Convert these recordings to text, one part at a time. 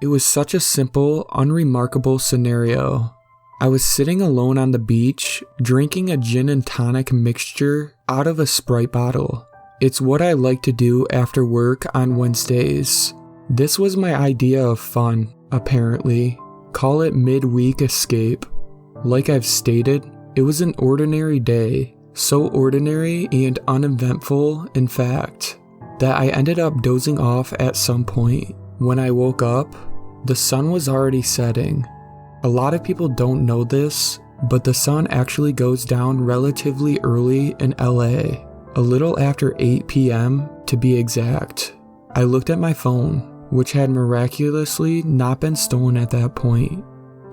It was such a simple, unremarkable scenario. I was sitting alone on the beach, drinking a gin and tonic mixture out of a Sprite bottle. It's what I like to do after work on Wednesdays. This was my idea of fun, apparently. Call it midweek escape. Like I've stated, it was an ordinary day, so ordinary and uneventful, in fact, that I ended up dozing off at some point. When I woke up, the sun was already setting. A lot of people don't know this, but the sun actually goes down relatively early in LA, a little after 8 p.m. to be exact. I looked at my phone, which had miraculously not been stolen at that point.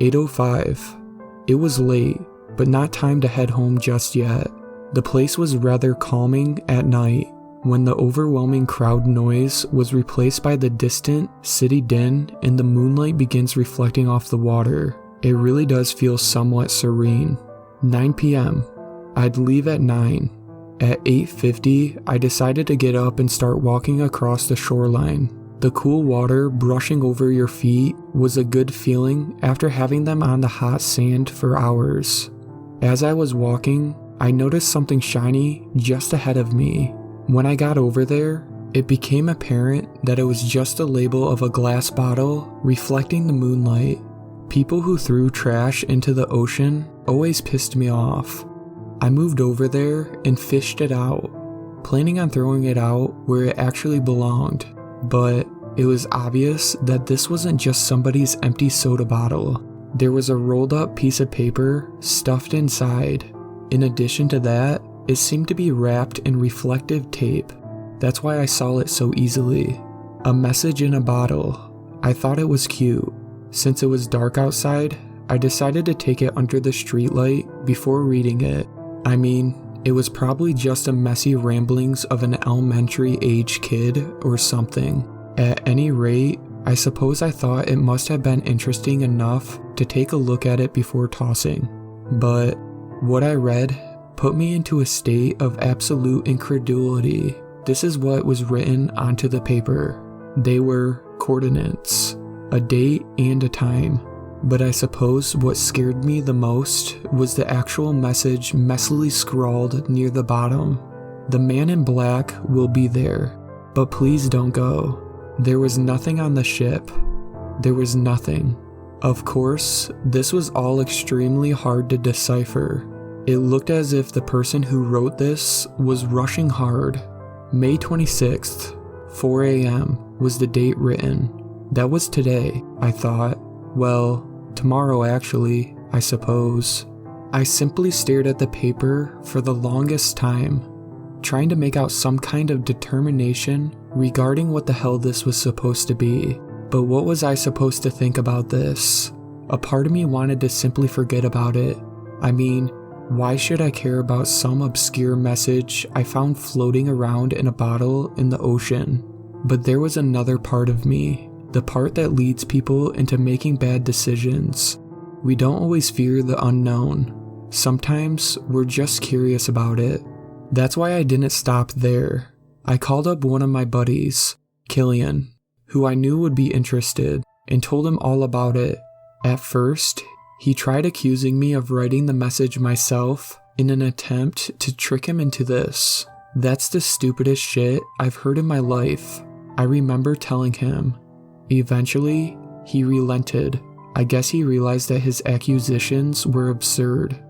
8:05. It was late, but not time to head home just yet. The place was rather calming at night, when the overwhelming crowd noise was replaced by the distant city din and the moonlight begins reflecting off the water. It really does feel somewhat serene. 9 p.m. I'd leave at 9. At 8:50, I decided to get up and start walking across the shoreline. The cool water brushing over your feet was a good feeling after having them on the hot sand for hours. As I was walking, I noticed something shiny just ahead of me. When I got over there, it became apparent that it was just a label of a glass bottle reflecting the moonlight. People who threw trash into the ocean always pissed me off. I moved over there and fished it out, planning on throwing it out where it actually belonged. But it was obvious that this wasn't just somebody's empty soda bottle. There was a rolled up piece of paper stuffed inside. In addition to that, it seemed to be wrapped in reflective tape. That's why I saw it so easily. A message in a bottle. I thought it was cute. Since it was dark outside, I decided to take it under the streetlight before reading it. I mean, it was probably just a messy ramblings of an elementary age kid or something. At any rate, I suppose I thought it must have been interesting enough to take a look at it before tossing. But what I read put me into a state of absolute incredulity. This is what was written onto the paper. They were coordinates, a date and a time. But I suppose what scared me the most was the actual message messily scrawled near the bottom. The man in black will be there, but please don't go. There was nothing on the ship. There was nothing. Of course, this was all extremely hard to decipher. It looked as if the person who wrote this was rushing hard. May 26th, 4 a.m. was the date written. That was today, I thought. Well, tomorrow actually, I suppose. I simply stared at the paper for the longest time, trying to make out some kind of determination regarding what the hell this was supposed to be. But what was I supposed to think about this? A part of me wanted to simply forget about it. I mean, why should I care about some obscure message I found floating around in a bottle in the ocean? But there was another part of me, the part that leads people into making bad decisions. We don't always fear the unknown. Sometimes we're just curious about it. That's why I didn't stop there. I called up one of my buddies, Killian, who I knew would be interested, and told him all about it. At first, he tried accusing me of writing the message myself in an attempt to trick him into this. That's the stupidest shit I've heard in my life, I remember telling him. Eventually, he relented. I guess he realized that his accusations were absurd.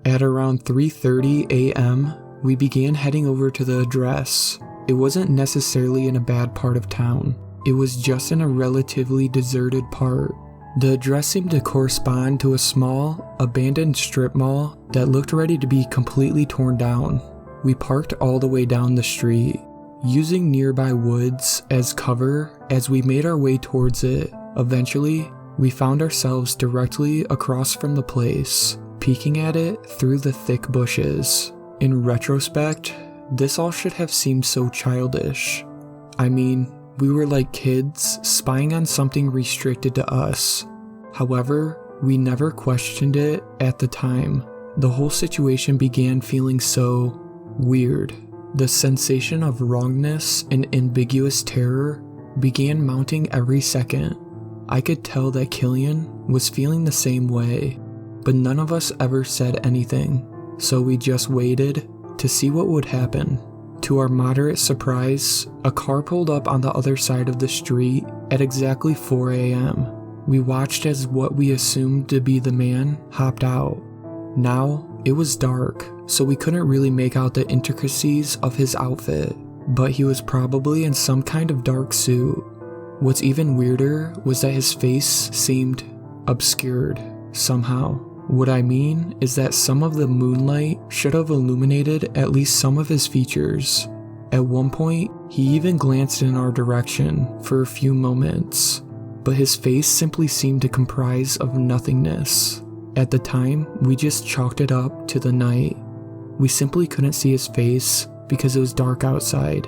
At around 3:30 a.m., we began heading over to the address. It wasn't necessarily in a bad part of town. It was just in a relatively deserted part. The address seemed to correspond to a small, abandoned strip mall that looked ready to be completely torn down. We parked all the way down the street, using nearby woods as cover as we made our way towards it. Eventually, we found ourselves directly across from the place, peeking at it through the thick bushes. In retrospect, this all should have seemed so childish. I mean, we were like kids spying on something restricted to us. However, we never questioned it at the time. The whole situation began feeling so weird. The sensation of wrongness and ambiguous terror began mounting every second. I could tell that Killian was feeling the same way, but none of us ever said anything, so we just waited to see what would happen. To our moderate surprise, a car pulled up on the other side of the street at exactly 4 a.m. We watched as what we assumed to be the man hopped out. Now, it was dark, so we couldn't really make out the intricacies of his outfit, but he was probably in some kind of dark suit. What's even weirder was that his face seemed obscured somehow. What I mean is that some of the moonlight should have illuminated at least some of his features. At one point, he even glanced in our direction for a few moments, but his face simply seemed to comprise of nothingness. At the time, we just chalked it up to the night. We simply couldn't see his face because it was dark outside.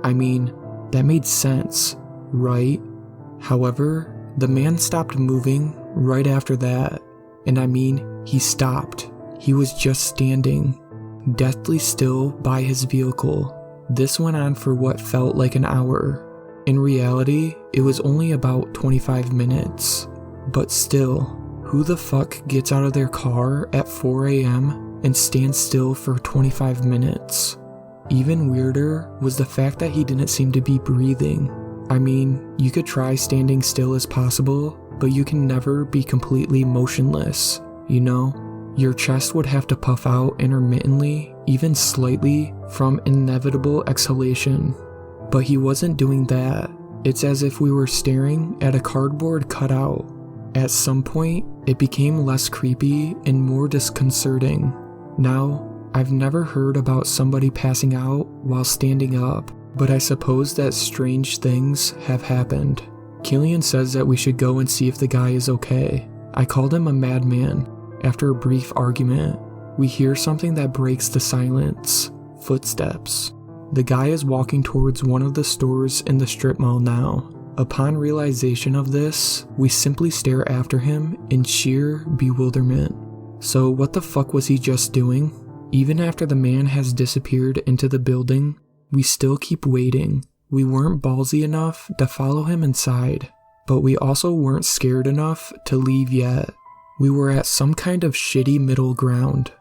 I mean, that made sense, right? However, the man stopped moving right after that. And I mean, he stopped. He was just standing, deathly still by his vehicle. This went on for what felt like an hour. In reality, it was only about 25 minutes. But still, who the fuck gets out of their car at 4 a.m. and stands still for 25 minutes? Even weirder was the fact that he didn't seem to be breathing. I mean, you could try standing still as possible, but you can never be completely motionless, you know? Your chest would have to puff out intermittently, even slightly, from inevitable exhalation. But he wasn't doing that. It's as if we were staring at a cardboard cutout. At some point, it became less creepy and more disconcerting. Now, I've never heard about somebody passing out while standing up, but I suppose that strange things have happened. Killian says that we should go and see if the guy is okay. I called him a madman. After a brief argument, we hear something that breaks the silence. Footsteps. The guy is walking towards one of the stores in the strip mall now. Upon realization of this, we simply stare after him in sheer bewilderment. So what the fuck was he just doing? Even after the man has disappeared into the building, we still keep waiting. We weren't ballsy enough to follow him inside, but we also weren't scared enough to leave yet. We were at some kind of shitty middle ground.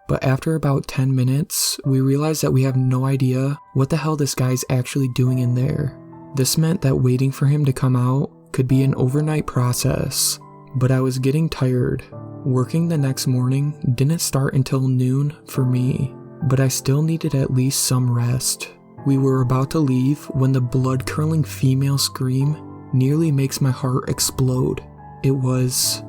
But after about 10 minutes, we realized that we have no idea what the hell this guy's actually doing in there. This meant that waiting for him to come out could be an overnight process, but I was getting tired. Working the next morning didn't start until noon for me, but I still needed at least some rest. We were about to leave when the blood-curdling female scream nearly makes my heart explode. It was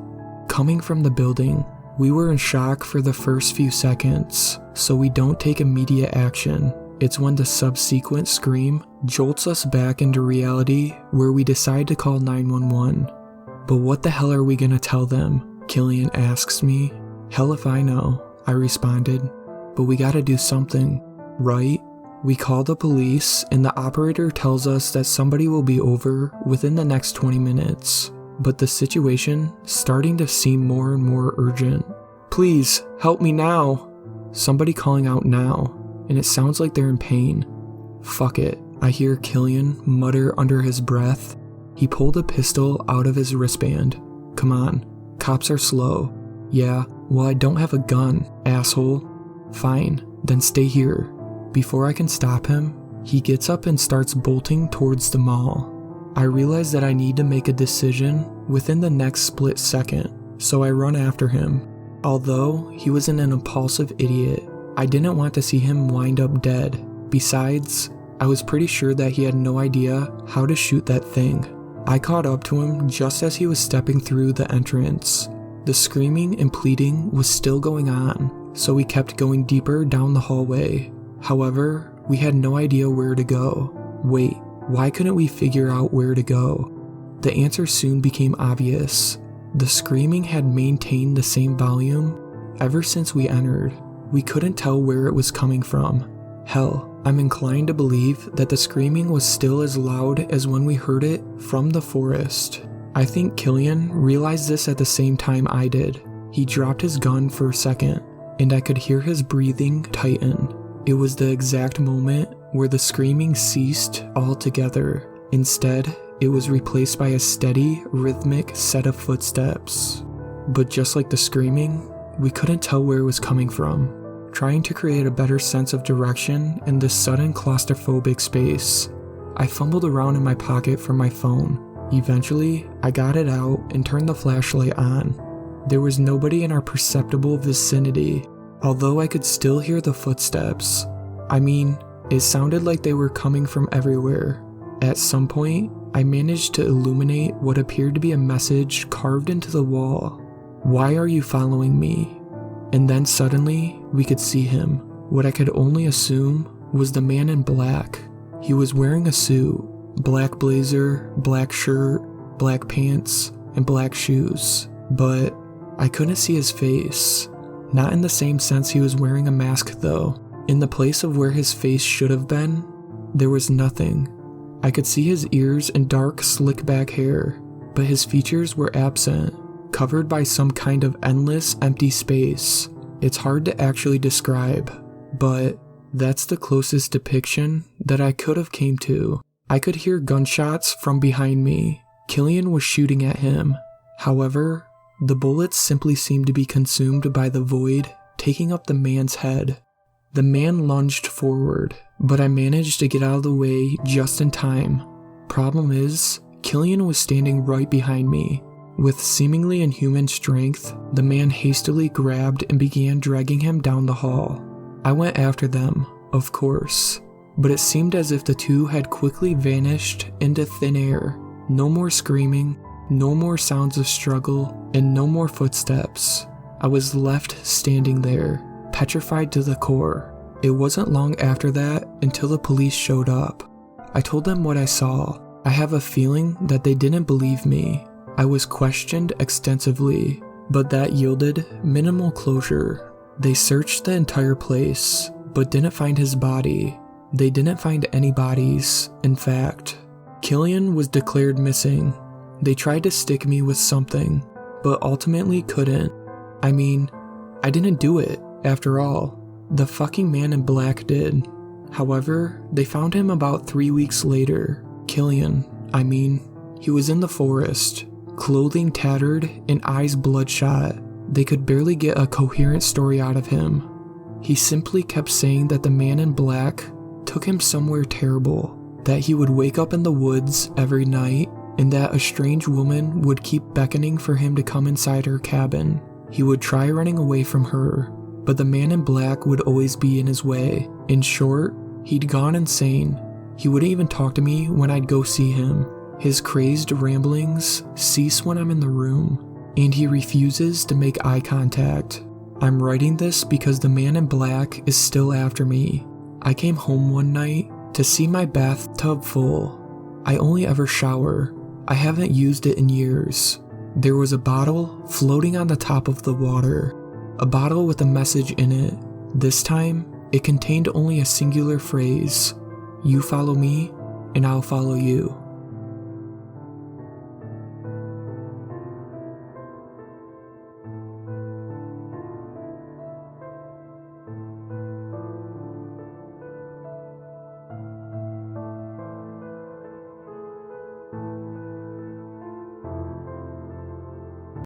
coming from the building. We were in shock for the first few seconds, so we don't take immediate action. It's when the subsequent scream jolts us back into reality where we decide to call 911. But what the hell are we gonna tell them? Killian asks me. Hell if I know, I responded. But we gotta do something, right? We call the police and the operator tells us that somebody will be over within the next 20 minutes. But the situation starting to seem more and more urgent. Please, help me now. Somebody calling out now, and it sounds like they're in pain. Fuck it, I hear Killian mutter under his breath. He pulled a pistol out of his wristband. Come on, cops are slow. Yeah, well I don't have a gun, asshole. Fine, then stay here. Before I can stop him, he gets up and starts bolting towards the mall. I realize that I need to make a decision within the next split second, so I run after him. Although he was an impulsive idiot, I didn't want to see him wind up dead. Besides, I was pretty sure that he had no idea how to shoot that thing. I caught up to him just as he was stepping through the entrance. The screaming and pleading was still going on, so we kept going deeper down the hallway. However, we had no idea where to go. Wait, why couldn't we figure out where to go? The answer soon became obvious. The screaming had maintained the same volume ever since we entered. We couldn't tell where it was coming from. Hell, I'm inclined to believe that the screaming was still as loud as when we heard it from the forest. I think Killian realized this at the same time I did. He dropped his gun for a second, and I could hear his breathing tighten. It was the exact moment where the screaming ceased altogether. Instead, it was replaced by a steady, rhythmic set of footsteps. But just like the screaming, we couldn't tell where it was coming from, trying to create a better sense of direction in this sudden claustrophobic space. I fumbled around in my pocket for my phone. Eventually, I got it out and turned the flashlight on. There was nobody in our perceptible vicinity, although I could still hear the footsteps. I mean, it sounded like they were coming from everywhere. At some point, I managed to illuminate what appeared to be a message carved into the wall. "Why are you following me?" And then suddenly, we could see him. What I could only assume was the man in black. He was wearing a suit, black blazer, black shirt, black pants, and black shoes. But I couldn't see his face. Not in the same sense he was wearing a mask though. In the place of where his face should have been, there was nothing. I could see his ears and dark slick back hair, but his features were absent, covered by some kind of endless empty space. It's hard to actually describe, but that's the closest depiction that I could have came to. I could hear gunshots from behind me. Killian was shooting at him. However, the bullets simply seemed to be consumed by the void, taking up the man's head. The man lunged forward, but I managed to get out of the way just in time. Problem is, Killian was standing right behind me. With seemingly inhuman strength, the man hastily grabbed and began dragging him down the hall. I went after them, of course, but it seemed as if the two had quickly vanished into thin air. No more screaming, no more sounds of struggle, and no more footsteps. I was left standing there, petrified to the core. It wasn't long after that until the police showed up. I told them what I saw. I have a feeling that they didn't believe me. I was questioned extensively, but that yielded minimal closure. They searched the entire place, but didn't find his body. They didn't find any bodies, in fact. Killian was declared missing. They tried to stick me with something, but ultimately couldn't. I mean, I didn't do it, after all. The fucking man in black did. However, they found him about 3 weeks later. Killian, he was in the forest, clothing tattered and eyes bloodshot. They could barely get a coherent story out of him. He simply kept saying that the man in black took him somewhere terrible, that he would wake up in the woods every night, and that a strange woman would keep beckoning for him to come inside her cabin. He would try running away from her, but the man in black would always be in his way. In short, he'd gone insane. He wouldn't even talk to me when I'd go see him. His crazed ramblings cease when I'm in the room, and he refuses to make eye contact. I'm writing this because the man in black is still after me. I came home one night to see my bathtub full. I only ever shower. I haven't used it in years. There was a bottle floating on the top of the water, a bottle with a message in it. This time, it contained only a singular phrase: "You follow me, and I'll follow you."